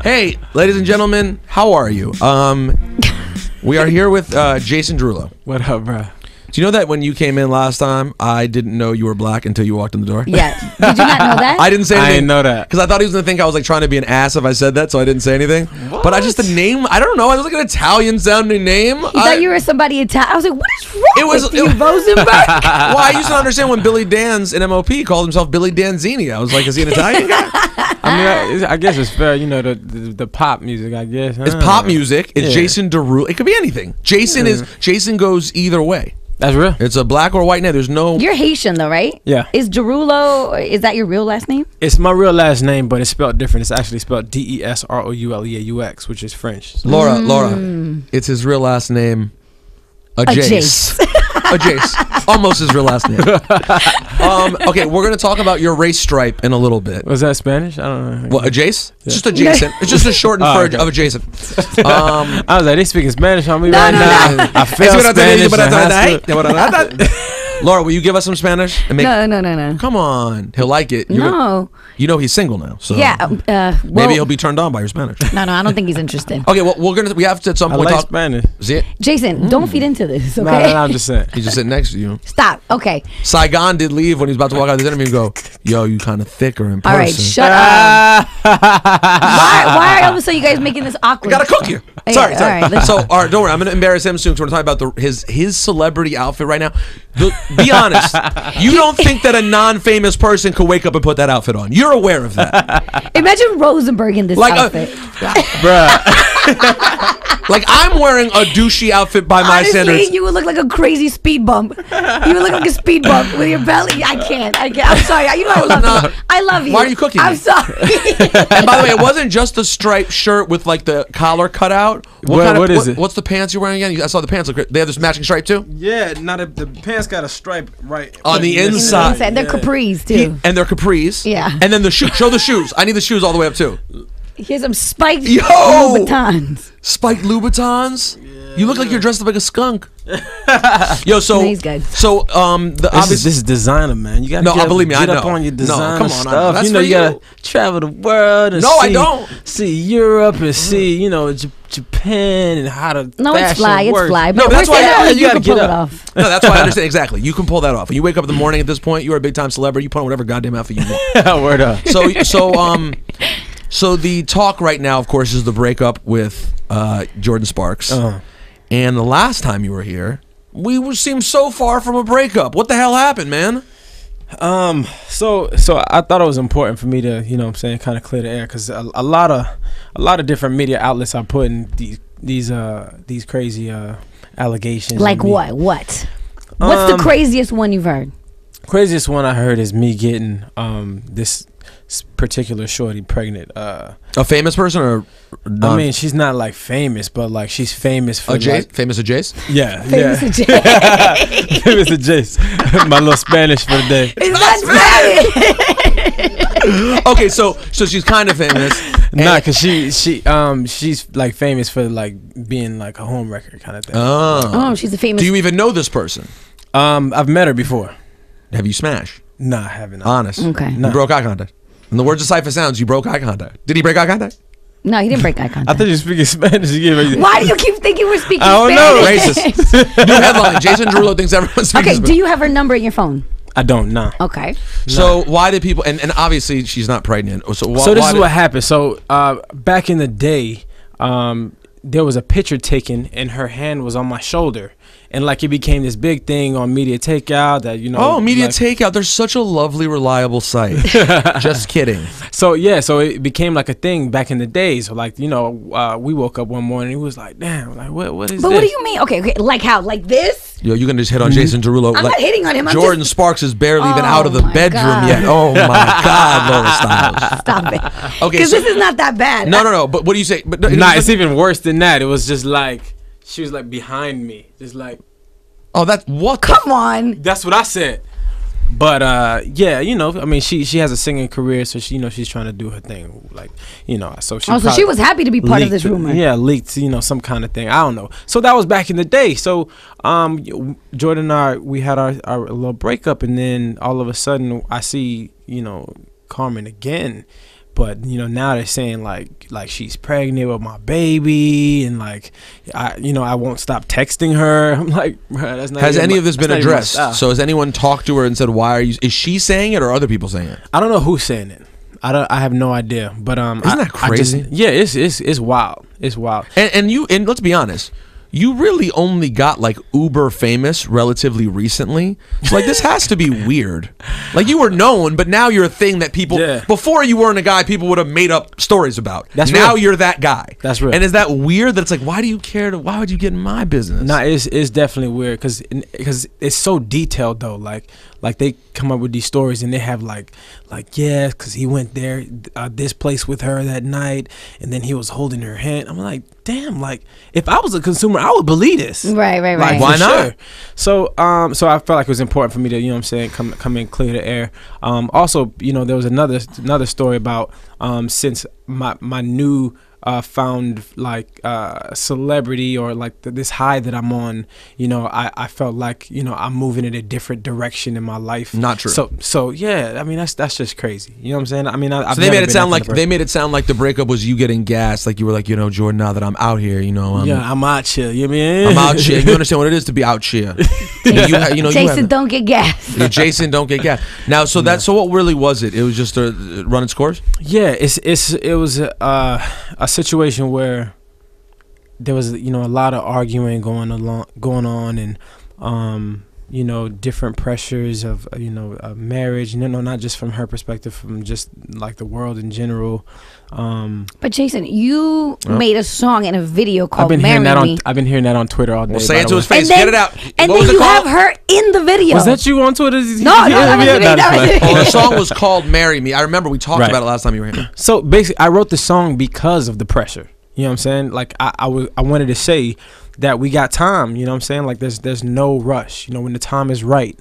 Hey, ladies and gentlemen, how are you? We are here with Jason Derulo. What up, bro? Do you know that when you came in last time, I didn't know you were black until you walked in the door? Yeah. Did you not know that? I didn't say anything. I didn't know that. Because I thought he was going to think I was like trying to be an ass if I said that, so I didn't say anything. What? But I just, the name, I don't know. It was like an Italian sounding name. He thought you were somebody Italian. I was like, what is wrong with you, Rosenberg? Well, I used to understand when Billy Danz in MOP called himself Billy Danzini. I was like, is he an Italian guy? I mean, I guess it's fair. You know, the pop music, I guess. It's pop music. It's Jason Derulo. It could be anything. Jason goes either way. That's real. It's a black or white name. There's no... You're Haitian though, right? Yeah. Is Derulo, is that your real last name? It's my real last name, but it's spelled different. It's actually spelled Desrouleaux, which is French. Laura, it's his real last name, Ajace. Ajace. Almost his real last name. Okay, we're going to talk about your race stripe in a little bit. Was that Spanish? I don't know. What, Ajace? Yeah. Just adjacent. It's just a shortened version of adjacent. I was like, they speaking Spanish on me No, right no, now. no. I failed Spanish in high school. Laura, will you give us some Spanish? And No. Come on. He'll like it. No. You know he's single now, so yeah. Maybe he'll be turned on by your Spanish. No, I don't think he's interested. Okay, well, we have to at some point I like talk Spanish. See it? Jason, don't feed into this, okay? No, I'm just saying. He's just sitting next to you. Stop. Okay. Saigon did leave when he was about to walk out of this interview and go, yo, you kind of thicker in person. All right, shut up. Why are all of a sudden you guys making this awkward? I gotta cook you. Hey, Sorry. all right, So, all right, don't worry. I'm gonna embarrass him soon. So we're talking about his celebrity outfit right now. Be honest. You don't think that a non-famous person could wake up and put that outfit on? You're aware of that. Imagine Rosenberg in this outfit. Bruh. Like I'm wearing a douchey outfit by my standards. Honestly, you would look like a crazy speed bump. You would look like a speed bump with your belly. I can't. I'm sorry. You know I love you. I love you. Why are you cooking? I'm sorry. And by the way, it wasn't just a striped shirt with like the collar cut out. What is it? What's the pants you're wearing again? I saw the pants. They have this matching stripe too. Yeah, the pants got a stripe right on the inside. They're capris too. And they're capris. Yeah. And then the shoe. Show the shoes. I need the shoes all the way up too. Here's some spiked Louboutins. Spiked Louboutins. Yeah. You look like you're dressed up like a skunk. Yo, so he's good. So this is designer, man. You gotta believe me. Get I know. up on your designer come on, stuff. That's you know, for you gotta travel the world and I don't. see Europe and see Japan and how to No, it's fly. works. It's fly. No, but that's why you gotta pull it off. No, that's why I understand exactly. You can pull that off. When you wake up in the morning at this point, you're a big time celebrity. You put on whatever goddamn outfit you want. Word up. So the talk right now, of course, is the breakup with Jordin Sparks. And the last time you were here, we seemed so far from a breakup. What the hell happened, man? So I thought it was important for me to, kind of clear the air, because a lot of different media outlets are putting these crazy allegations. Like what? What's the craziest one you've heard? Craziest one I heard is me getting this particular shorty pregnant. A famous person or I mean, she's not like famous, but like she's famous for famous Ajace? Yeah, famous Ajace. Famous Ajace. My little Spanish for the day. It's not Spanish. Okay, so she's kind of famous. Nah, cause she's like famous for like being like a homewrecker kind of thing. Oh, she's a famous. Do you even know this person? I've met her before. Have you smashed? Nah, I haven't. Honest. Okay. You broke eye contact. In the words of Cypher Sounds, you broke eye contact. Did he break eye contact? No, he didn't break eye contact. I thought you were speaking Spanish. Why do you keep thinking we're speaking Spanish? Racist. New headline. Jason Derulo thinks everyone's speaking Spanish. Okay, do you have her number in your phone? I don't, nah. Okay. So why did people, and obviously she's not pregnant. So this is what happened. So back in the day, there was a picture taken and her hand was on my shoulder. And like it became this big thing on Media Takeout that, Oh, Media Takeout. They're such a lovely, reliable site. Just kidding. So it became like a thing back in the day. So like, we woke up one morning and it was like, damn, like what is this? But what do you mean? Okay, like how? Like this? Yo, you can just hit on Jason Derulo. I'm not hitting on him. Jordin Sparks is barely even out of the bedroom yet. Oh my God, Laura Styles. Stop it. Okay, because this is not that bad. No. But what do you say? But it's even worse than that. It was just like she was like behind me, just like. Oh, that's what? Come on. That's what I said. But yeah, I mean, she has a singing career, so she she's trying to do her thing, like So she. So she was happy to be part of this rumor. Yeah, leaked some kind of thing. I don't know. So that was back in the day. So Jordan and I, we had our little breakup, and then all of a sudden I see Carmen again. But now they're saying like she's pregnant with my baby, and like I won't stop texting her. I'm like, bro, that's not. Has any of this been addressed? So has anyone talked to her and said, why are you? Is she saying it or other people saying it? I don't know who's saying it. I have no idea. But isn't that crazy? It's wild. It's wild. And let's be honest. You really only got like uber famous relatively recently. So like this has to be weird. Like you were known, but now you're a thing that people before you weren't a guy people would have made up stories about. That's now real. You're that guy. That's real. And is that weird that it's like why do you care to why would you get in my business? Nah, it's definitely weird cuz it's so detailed though. Like they come up with these stories and they have like yeah, cuz he went there this place with her that night and then he was holding her hand. I'm like, damn, like if I was a consumer I would believe this. Right. Like, why not? Sure. So I felt like it was important for me to, what I'm saying, come in clear the air. Also, there was another story about since my new found like celebrity or like this high that I'm on, I felt like I'm moving in a different direction in my life. Not true. So yeah, I mean that's just crazy. You know what I'm saying? I mean, so they made it sound like the breakup was you getting gassed, like you were like Jordan. Now that I'm out here, I'm out here. You mean I'm out here? You understand what it is to be out here? Jason, don't get gassed. Yeah, Jason, don't get gassed. Now, so so what really was it? It was just a running scores. Yeah, it was a situation where there was a lot of arguing going on and different pressures of marriage, not just from her perspective, from just like the world in general. But Jason, you made a song and a video called I've been hearing that on Twitter all day. Well, say it to his face. Then, get it out. And what then was you it called? have her in the video. Was that you on Twitter? No, that was me. Well, the song was called "Marry Me." I remember we talked about it last time you were here. So basically, I wrote the song because of the pressure. You know what I'm saying? Like I wanted to say that we got time. You know what I'm saying? Like there's no rush. When the time is right,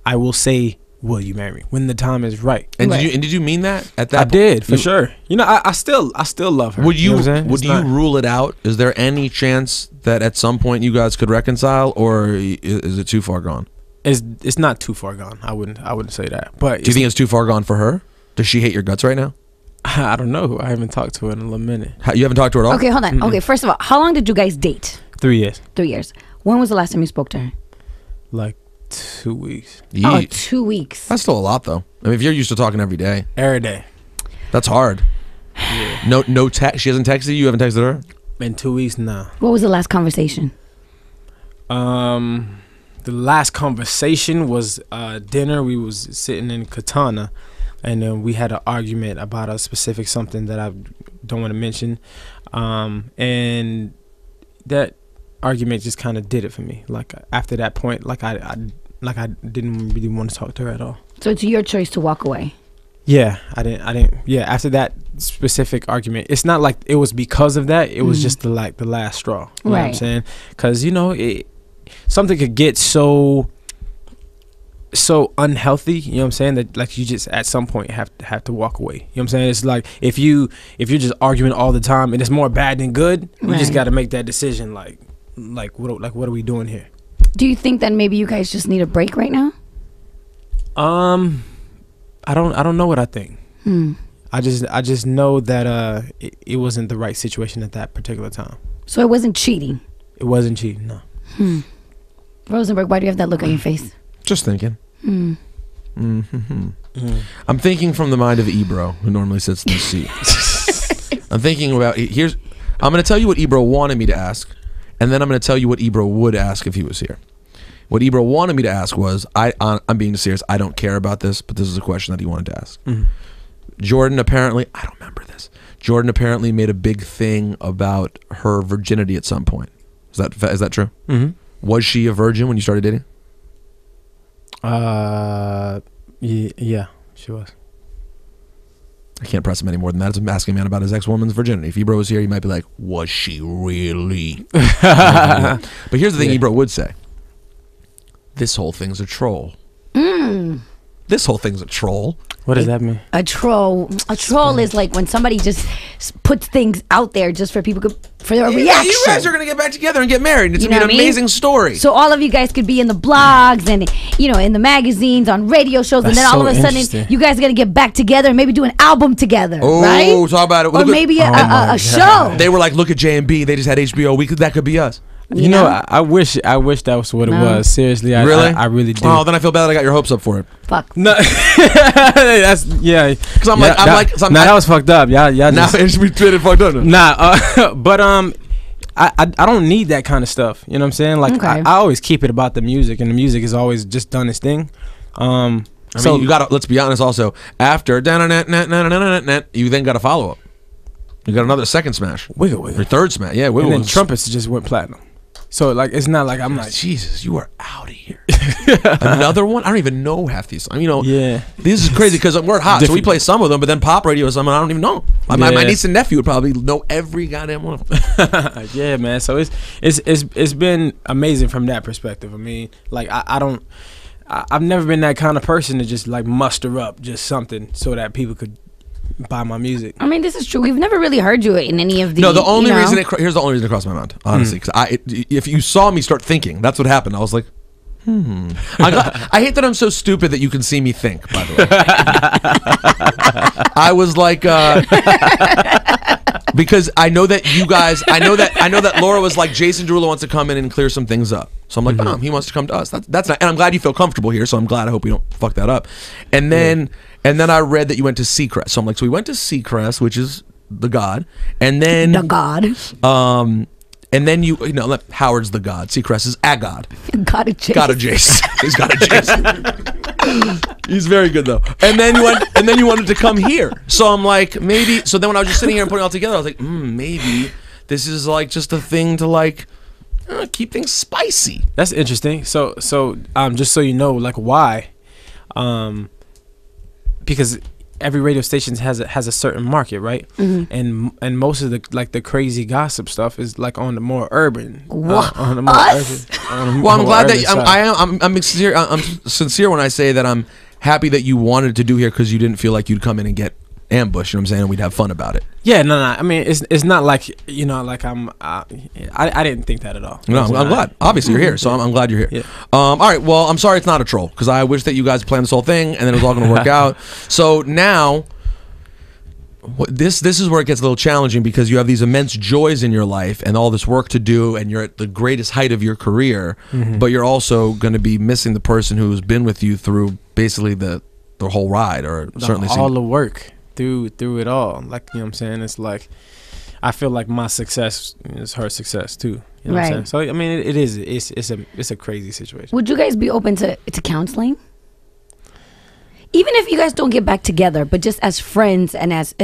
I will say, "Will you marry me?" When the time is right. And did you mean that at that? I did for sure. I still love her. Would you would you rule it out? Is there any chance that at some point you guys could reconcile, or is it too far gone? It's not too far gone. I wouldn't say that. But do you think it's too far gone for her? Does she hate your guts right now? I don't know. I haven't talked to her in a little minute. You haven't talked to her at all? Okay, hold on. Okay, first of all, how long did you guys date? 3 years. 3 years. When was the last time you spoke to her? Like 2 weeks. Oh, 2 weeks. That's still a lot, though. I mean, if you're used to talking every day. Every day. That's hard. Yeah. No text. She hasn't texted you? You haven't texted her? In 2 weeks, nah. What was the last conversation? The last conversation was dinner. We was sitting in Katana, and then we had an argument about a specific something that I don't want to mention, and that argument just kind of did it for me. Like after that point, like I didn't really want to talk to her at all. So it's your choice to walk away. Yeah, I didn't. Yeah, after that specific argument, it's not like it was because of that. It was just the last straw. You know what I'm saying? Because something could get so unhealthy, you know what I'm saying, that like you just at some point have to walk away. You know what I'm saying? It's like if you're just arguing all the time and it's more bad than good, you just got to make that decision. Like what are we doing here? Do you think that maybe you guys just need a break right now? I don't know what I think. I just know that it wasn't the right situation at that particular time. So it wasn't cheating. It wasn't cheating. No. Rosenberg, why do you have that look on your face? Just thinking. I'm thinking from the mind of Ebro, who normally sits in the seat. I'm thinking about I'm going to tell you what Ebro wanted me to ask, and then I'm going to tell you what Ebro would ask if he was here. What Ebro wanted me to ask was, I'm being serious, I don't care about this, but this is a question that he wanted to ask. Jordin apparently, I don't remember this, Jordin apparently made a big thing about her virginity at some point. Is that true? Was she a virgin when you started dating? Yeah, she was. I can't press him any more than that. I'm asking a man about his ex-woman's virginity. If Ebro was here, he might be like, was she really? But here's the thing Ebro would say. This whole thing's a troll. This whole thing's a troll. What does that mean? A troll is like when somebody just puts things out there just for for a reaction. You guys are gonna get back together and get married. It's You gonna know be an what I mean? amazing story. So all of you guys could be in the blogs and in the magazines, on radio shows, and then That's all so of a sudden interesting. you guys are gonna get back together and maybe do an album together, Oh, right? talk about it. Or Look at- maybe a show. They were like, look at J&B. They just had HBO. That could be us. You know, I wish that was what it No. was. Seriously, I really do. Oh, then I feel bad that I got your hopes up for it. Fuck. No, that's yeah. Because I'm like, that was fucked up. Yeah. Now we treated fucked up. But I don't need that kind of stuff. You know what I'm saying? Like Okay. I always keep it about the music, and the music is always just done its thing. I mean, you gotta. Let's be honest. Also, after you then got a follow up. You got another second smash. Wiggle. Your third smash. Yeah, Wiggle. And then Trumpets just went platinum. So like it's not like I'm like Jesus, you are out of here. Another one? I don't even know half these. I mean, yeah. This is crazy because we're hot, so we play some of them, but then pop radio is something I don't even know. My niece and nephew would probably know every goddamn one of them. Yeah, man. So it's been amazing from that perspective. I mean, like I've never been that kind of person to just like muster up just something so that people could buy my music. I mean, this is true. We've never really heard you in any of the. No, the only reason here's the only reason it crossed my mind, honestly. Because if you saw me start thinking, that's what happened. I was like, I hate that I'm so stupid that you can see me think. By the way, I was like, because I know that you guys, I know that Laura was like, Jason Derulo wants to come in and clear some things up. So I'm like, he wants to come to us. That's not, and I'm glad you feel comfortable here. So I'm glad. I hope we don't fuck that up. And then I read that you went to Seacrest. So I'm like, so we went to Seacrest, which is the god, and then the god. And then you know, Howard's the god. Seacrest is a god. God of Jace. God of Jace. He's God of Jace. He's very good though. And then you wanted to come here. So I'm like, maybe. So then when I was just sitting here and putting it all together, I was like, maybe this is like just a thing to like keep things spicy. That's interesting. So just so you know, like why, because every radio station has a certain market, right? Mm-hmm. And most of the crazy gossip stuff is like on the more urban. What? On the more urban. Well, I'm glad that I'm sincere when I say that I'm happy that you wanted to do here because you didn't feel like you'd come in and get ambushed. You know what I'm saying? And we'd have fun about it. Yeah, no. I mean, it's not like like I didn't think that at all. No, I'm glad. Obviously, you're here, so I'm glad you're here. Yeah. All right. Well, I'm sorry it's not a troll because I wish that you guys planned this whole thing and then it was all going to work out. So now, this is where it gets a little challenging because you have these immense joys in your life and all this work to do, and you're at the greatest height of your career, but you're also going to be missing the person who's been with you through basically the whole ride, or certainly all the work. Through it all, like, you know what I'm saying, it's like I feel like my success is her success too, you know what I'm saying? So I mean, it's a crazy situation. Would you guys be open to counseling, even if you guys don't get back together, but just as friends and as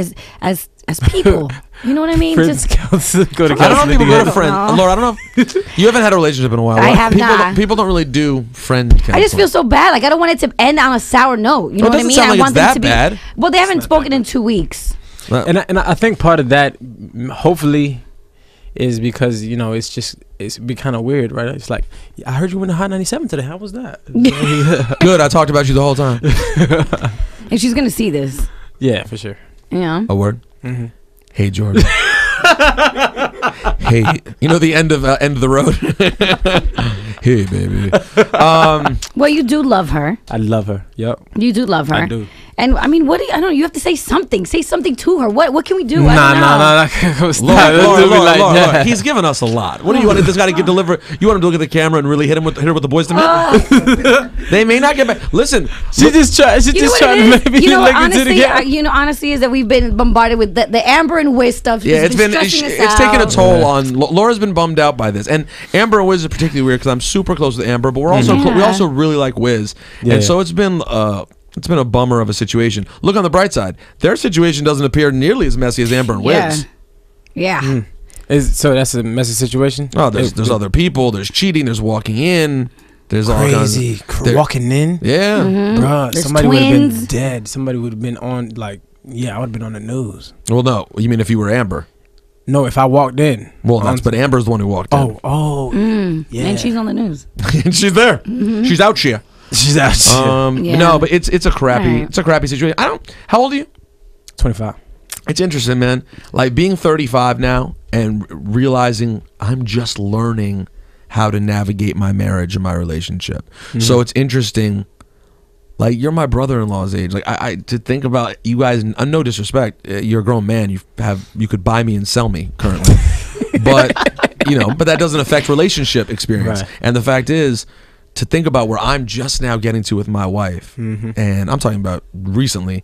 people? You know what I mean? Friends Just go to I don't know if people go to No. friend. Laura, I don't know if you haven't had a relationship in a while. I have people not. People don't really do friend counseling. I just feel so bad. Like I don't want it to end on a sour note. You know Well, it what I doesn't mean? sound I like want it's them that to be. bad. Well, they haven't spoken in 2 weeks. And I think part of that, hopefully, is because it's be kind of weird, right? It's like, I heard you went to Hot 97 today. How was that? Good. I talked about you the whole time. And she's gonna see this. Yeah, for sure. Yeah. A word. Hey, Jordan. Hey, you know the end of the road. Hey, baby. Well, you do love her. I love her. Yep. You do love her. I do. And I mean, I don't know. You have to say something. Say something to her. What can we do? Nah. Laura, he's given us a lot. What do you want this guy to deliver? You want him to look at the camera and really hit him with the boys to men? They may not get back. Listen, She just trying to make me look into the camera. Honestly, is that we've been bombarded with the Amber and Wiz stuff. yeah, it's taken a toll on. Laura's been bummed out by this, and Amber and Wiz is particularly weird because I'm super close with Amber, but we're also we also really like Wiz, and so it's been a bummer of a situation. Look on the bright side, their situation doesn't appear nearly as messy as Amber and Wiz. Yeah. So that's a messy situation. Oh, there's other people. There's cheating. There's walking in. There's all crazy walking in. Yeah, Bruh, There's somebody would have been twins. dead. Somebody would have been on I would have been on the news. Well, no, you mean if you were Amber? No, if I walked in. Well, but Amber's the one who walked in. Yeah. And she's on the news. And she's there. She's out here. She's out. No, but it's a crappy situation. How old are you? 25. It's interesting, man. Like being 35 now and realizing I'm just learning how to navigate my marriage and my relationship. So it's interesting. Like you're my brother-in-law's age. Like I to think about you guys. No disrespect, you're a grown man. You could buy me and sell me currently, but but that doesn't affect relationship experience. Right. And the fact is, to think about where I'm just now getting to with my wife, and I'm talking about recently,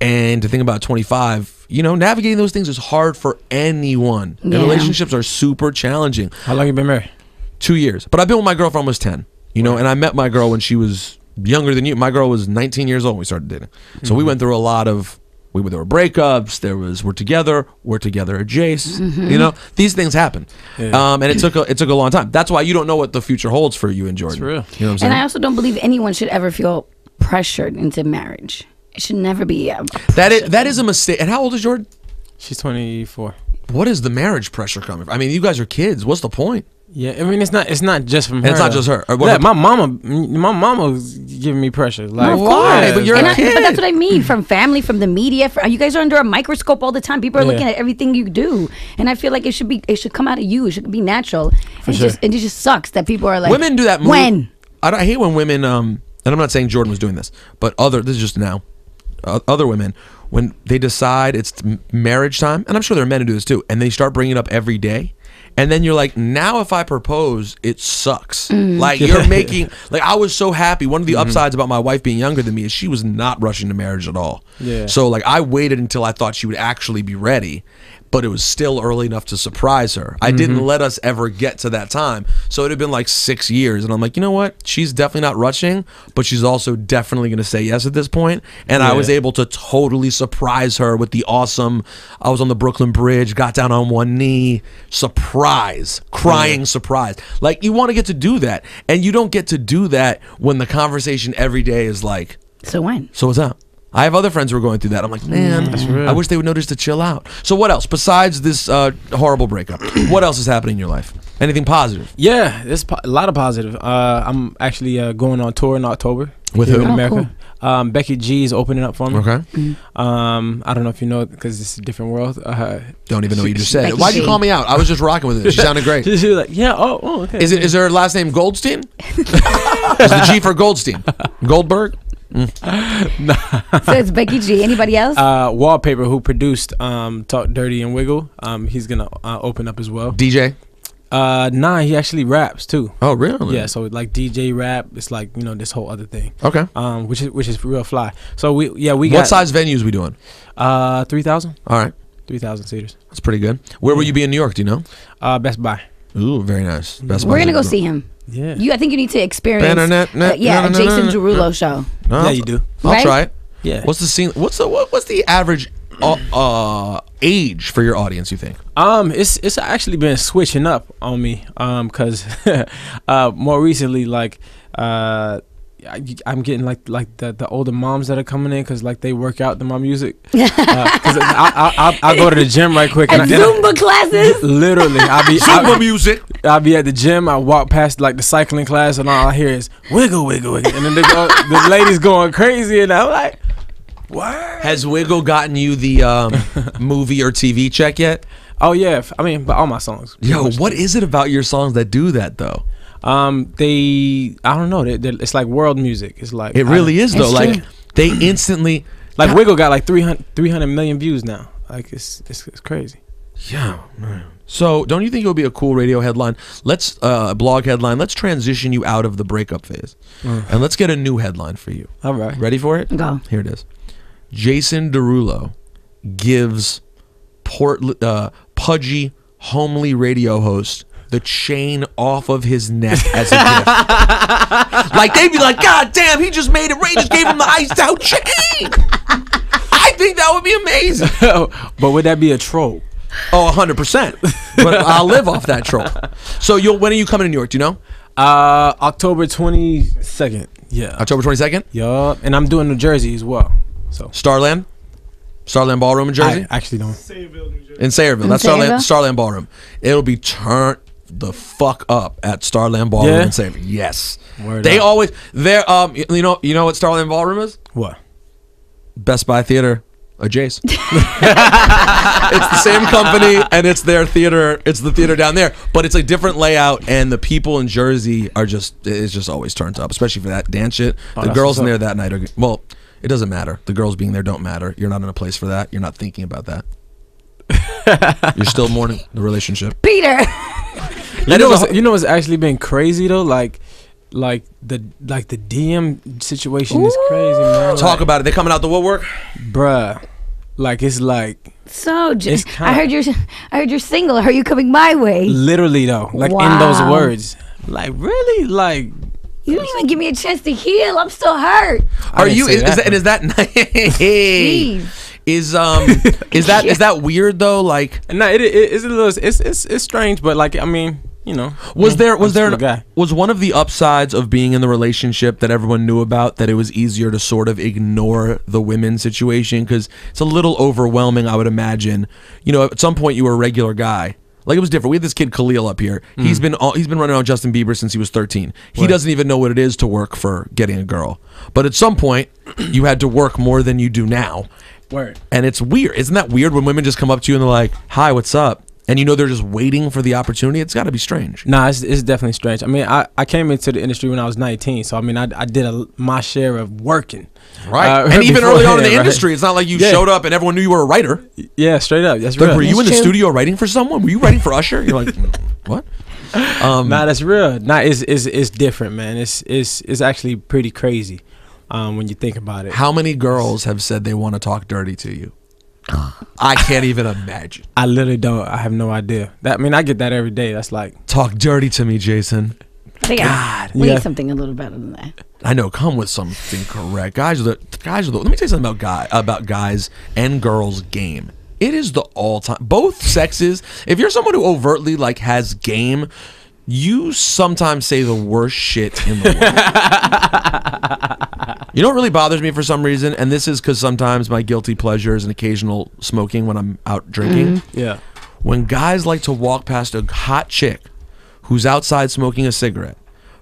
and to think about 25. Navigating those things is hard for anyone. And relationships are super challenging. How long you been married? 2 years. But I've been with my girl for almost 10. And I met my girl when she was younger than you. My girl was 19 years old when we started dating. So we went through a lot of, there were breakups. There was we're together at Jace. These things happen. Yeah. And it took a long time. That's why you don't know what the future holds for you and Jordin. It's real. You know what I'm saying? And I also don't believe anyone should ever feel pressured into marriage. It should never be that is a mistake. And how old is Jordin? She's 24. What is the marriage pressure coming from? I mean, you guys are kids. What's the point? Yeah, I mean it's not just from her. And it's not just her. Yeah, my mama's giving me pressure. Like, of why? But you're a kid. But that's what I mean. From family, from the media. You guys are under a microscope all the time. People are looking at everything you do, and I feel like it should come out of you. It should be natural. It just sucks that people are like, women do that. When I hate when women. And I'm not saying Jordin was doing this, but this is just now. Other women, when they decide it's marriage time, and I'm sure there are men who do this too, and they start bringing it up every day, and then you're like, now if I propose, it sucks. Like you're making, like I was so happy. One of the upsides about my wife being younger than me is she was not rushing to marriage at all. Yeah. So like I waited until I thought she would actually be ready, but it was still early enough to surprise her. I didn't let us ever get to that time. So it had been like 6 years. And I'm like, you know what? She's definitely not rushing, but she's also definitely going to say yes at this point. And I was able to totally surprise her with the awesome, I was on the Brooklyn Bridge, got down on one knee, surprise, crying surprise. Like you want to get to do that. And you don't get to do that when the conversation every day is like, so when? So what's up? I have other friends who are going through that. I'm like, man, I wish they would notice to chill out. So what else besides this horrible breakup? What else is happening in your life? Anything positive? Yeah, there's a lot of positive. I'm actually going on tour in October. With who? In America. Cool. Becky G is opening up for me. Okay. I don't know if you know because it's a different world. Don't even know what you just said. Becky Why'd you G. call me out? I was just rocking with it. She sounded great. She was like, yeah, okay. Is her last name Goldstein? Is the G for Goldstein? Goldberg? So it's Becky G. Anybody else? Wallpaper, who produced Talk Dirty and Wiggle. He's gonna open up as well. DJ? Nah, he actually raps too. Oh, really? Yeah, so like DJ rap, it's like this whole other thing. Okay. Which is real fly. So we got. What size venues we doing? 3,000. All right. 3,000 seaters. That's pretty good. Where will you be in New York? Do you know? Best Buy. Ooh, very nice. Best We're Buy. gonna go see him. Yeah. I think you need to experience. A Jason Derulo show. Yeah, you do. I'll Right? try it. Yeah. What's the scene? What's the average age for your audience? You think? It's actually been switching up on me. Cause more recently, like I'm getting like the older moms that are coming in because like they work out to my music. Cause I'll go to the gym right quick. And Zumba classes. Literally, Zumba music. I'll be at the gym. I walk past like the cycling class, and all I hear is wiggle, wiggle, wiggle. And then the ladies going crazy, and I'm like, what? Has Wiggle gotten you the movie or TV check yet? Oh yeah, I mean, but all my songs. Yo, what is it about your songs that do that though? I don't know. It's like world music. It's like it really is though. Like true. they instantly like Wiggle got like 300 million views now. Like it's crazy. Yeah, man. So don't you think it would be a cool radio headline? Let's blog headline. Let's transition you out of the breakup phase, and let's get a new headline for you. All right, ready for it? Go. Here it is. Jason Derulo gives pudgy, homely radio host the chain off of his neck as a gift. Like they'd be like, God damn, he just made it. Ray just gave him the iced out chain. I think that would be amazing. But would that be a troll? Oh, 100%. But I'll live off that troll. So when are you coming to New York? Do you know? October 22nd. Yeah. October 22nd? Yup. And I'm doing New Jersey as well. So Starland Ballroom in Jersey? I actually don't. In Sayreville. That's Starland Ballroom. It'll be turned the fuck up at Starland Ballroom in Sayreville. Yes. Always you know what Starland Ballroom is? What? Best Buy Theater a Jace. It's the same company, and it's their theater. It's the theater down there, but it's a different layout, and the people in Jersey are it's just always turned up, especially for that dance shit. The girls in there that night are, well, it doesn't matter. The girls being there don't matter. You're not in a place for that. You're not thinking about that. You're still mourning the relationship. Peter. You know what's actually been crazy though? Like the DM situation is crazy, man. Talk about it. They coming out the woodwork, bruh. Like it's like so. I heard you're single. Are you coming my way? Literally though, like in those words. Like really, like you didn't even give me a chance to heal. I'm still hurt. Are you? Is that Is that weird though? Like, no, it is a little. It's strange, but like I mean. You know, was one of the upsides of being in the relationship that everyone knew about that it was easier to sort of ignore the women situation because it's a little overwhelming, I would imagine. You know, at some point you were a regular guy. Like it was different. We had this kid Khalil up here. He's been running around Justin Bieber since he was 13. He doesn't even know what it is to work for getting a girl. But at some point, you had to work more than you do now. Word. And it's weird. Isn't that weird when women just come up to you and they're like, "Hi, what's up?" And you know they're just waiting for the opportunity. It's got to be strange. Nah, it's definitely strange. I mean, I came into the industry when I was 19, so I mean, I did my share of working. Right, and even early on in the industry, it's not like you showed up and everyone knew you were a writer. Yeah, straight up. That's like, real. were you in the studio writing for someone? Were you writing for Usher? You're like, what? Nah, that's real. Nah, it's different, man. It's actually pretty crazy when you think about it. How many girls have said they want to talk dirty to you? I can't even imagine. I literally don't. I have no idea. I get that every day. That's like, talk dirty to me, Jason. God, we need something a little better than that. I know. Come with something correct. Guys are the. Let me tell you something about guys and girls game. It is the all-time. Both sexes. If you're someone who overtly like has game, you sometimes say the worst shit in the world. You know what really bothers me for some reason, and this is because sometimes my guilty pleasure is an occasional smoking when I'm out drinking. Yeah. When guys like to walk past a hot chick who's outside smoking a cigarette,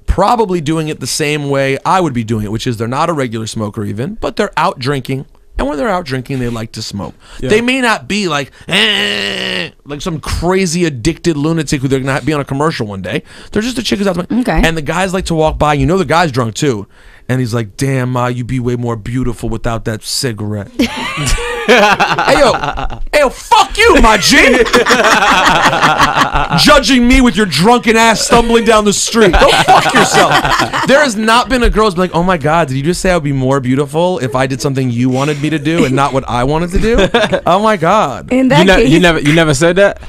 probably doing it the same way I would be doing it, which is they're not a regular smoker even, but they're out drinking. And when they're out drinking, they like to smoke. Yeah. They may not be like some crazy addicted lunatic who they're going to be on a commercial one day. They're just a chick who's out smoking. Okay. And the guys like to walk by. You know the guy's drunk too. And he's like, "Damn, Ma, you'd be way more beautiful without that cigarette." Hey, yo, fuck you, my G. Judging me with your drunken ass stumbling down the street. Go fuck yourself. There has not been a girl who's like, "Oh my God, did you just say I would be more beautiful if I did something you wanted me to do and not what I wanted to do?" Oh my God. In that case, you never said that?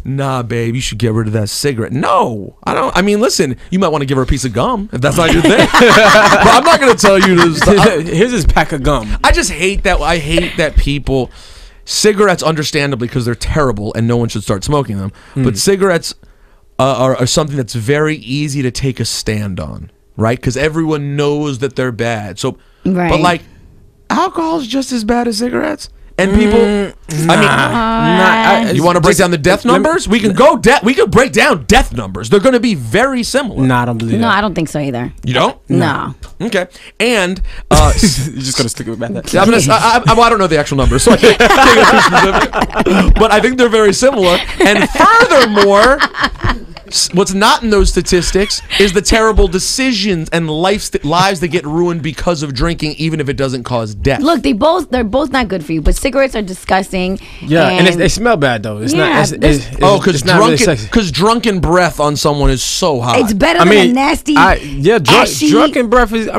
Nah, babe, you should get rid of that cigarette. No, I don't. I mean, listen, you might want to give her a piece of gum if that's not your thing. But I'm not going to tell you to stop. Here's his pack of gum. I just hate that. I hate that people, cigarettes understandably because they're terrible and no one should start smoking them. But cigarettes are something that's very easy to take a stand on, right? Because everyone knows that they're bad. So, but like, alcohol is just as bad as cigarettes. And people, you want to break down the death numbers? We can break down death numbers. They're going to be very similar. No, I don't believe that. No, I don't think so either. You don't? No. Okay. And you're just going to stick with that. I don't know the actual numbers, so I can't get too specific. But I think they're very similar. And furthermore, what's not in those statistics is the terrible decisions and lives that get ruined because of drinking, even if it doesn't cause death. Look, they're both not good for you, but cigarettes are disgusting. Yeah, and they smell bad though. It's not. Because drunken breath on someone is so hot. It's better than a nasty. Drunken breath is.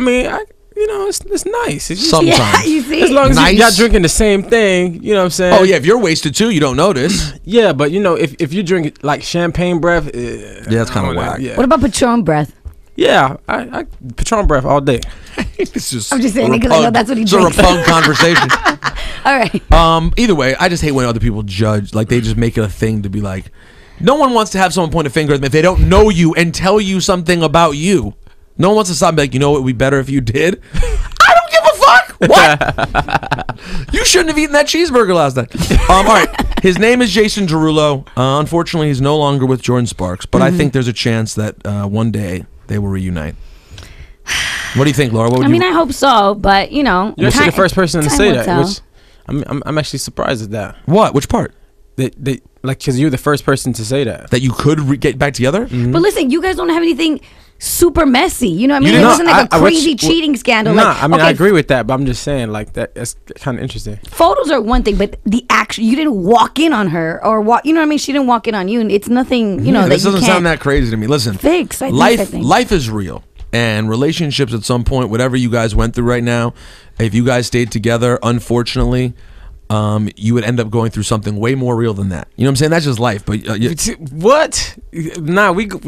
It's nice. Sometimes. Yeah, you see? As long as y'all drinking the same thing, you know what I'm saying? Oh, yeah, if you're wasted too, you don't notice. Yeah, but if you drink like champagne breath, it's kind of whack. Yeah. What about Patron breath? Yeah, I Patron breath all day. I'm just saying because I know that's what he drinks. It's a repug conversation. All right. Either way, I just hate when other people judge. Like, they just make it a thing to be like, no one wants to have someone point a finger at them if they don't know you and tell you something about you. No one wants to stop and be like, you know what would be better if you did? I don't give a fuck. What? You shouldn't have eaten that cheeseburger last night. All right. His name is Jason Derulo. Unfortunately, he's no longer with Jordin Sparks, but I think there's a chance that one day they will reunite. What do you think, Laura? I hope so, but you're actually the first person to say that. I'm actually surprised at that. What? Which part? That like, because you're the first person to say that you could get back together. Mm-hmm. But listen, you guys don't have anything super messy. You know what I mean? It wasn't like a crazy cheating scandal. Nah, like, I mean, I agree with that, but I'm just saying, like, that's kind of interesting. Photos are one thing, but the action, you didn't walk in on her or walk. You know what I mean? She didn't walk in on you, and it's nothing. You know, this that doesn't sound that crazy to me. Listen, fix. Life is real, and relationships at some point, whatever you guys went through right now, if you guys stayed together, unfortunately, you would end up going through something way more real than that. You know what I'm saying? That's just life. But what? We've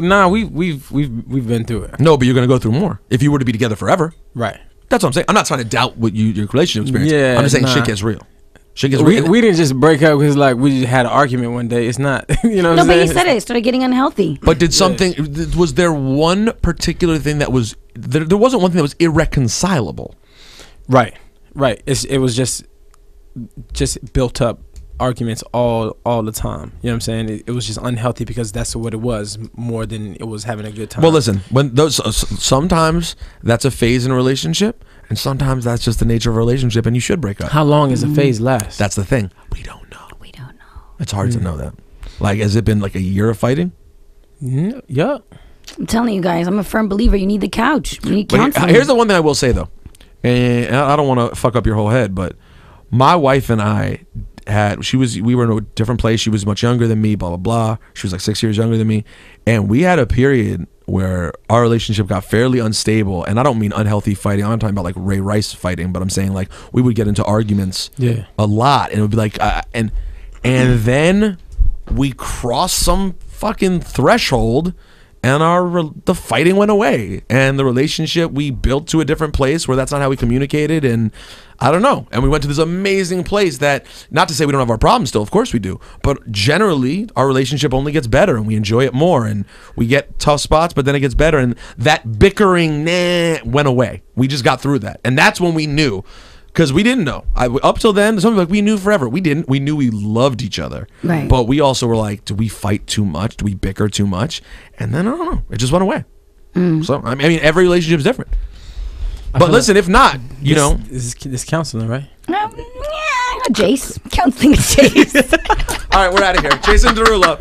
been through it. No, but you're gonna go through more if you were to be together forever. Right. That's what I'm saying. I'm not trying to doubt what your relationship experience. Yeah, I'm just saying shit gets real. Shit gets real. We didn't just break up because like we just had an argument one day. It's not. You know. No, but he said it started getting unhealthy. But did something? Was there one particular thing that was? There wasn't one thing that was irreconcilable. Right. It was just built up arguments all the time. You know what I'm saying? It was just unhealthy because that's what it was more than it was having a good time. Well, listen, when those sometimes that's a phase in a relationship, and sometimes that's just the nature of a relationship, and you should break up. How long does a phase last? That's the thing. We don't know. It's hard to know that. Like, has it been like a year of fighting? Yeah. I'm telling you guys, I'm a firm believer. You need the couch. You need counseling. Here's the one thing I will say though, and I don't want to fuck up your whole head, but my wife and I we were in a different place. She was much younger than me, blah, blah, blah. She was like 6 years younger than me. And we had a period where our relationship got fairly unstable. And I don't mean unhealthy fighting. I'm not talking about like Ray Rice fighting, but I'm saying like we would get into arguments a lot. And it would be like, and then we crossed some fucking threshold and the fighting went away. And the relationship, we built to a different place where that's not how we communicated. And I don't know. And we went to this amazing place that, not to say we don't have our problems still, of course we do, but generally our relationship only gets better and we enjoy it more, and we get tough spots, but then it gets better, and that bickering went away. We just got through that. And that's when we knew, because we didn't know. Up till then, something like we knew forever. We didn't. We knew we loved each other. Right. But we also were like, do we fight too much? Do we bicker too much? And then, I don't know. It just went away. So, I mean, every relationship is different. But listen, if not, you know. This counseling, right? Yeah, Jace. Counseling Jace. All right, we're out of here. Jason Derulo.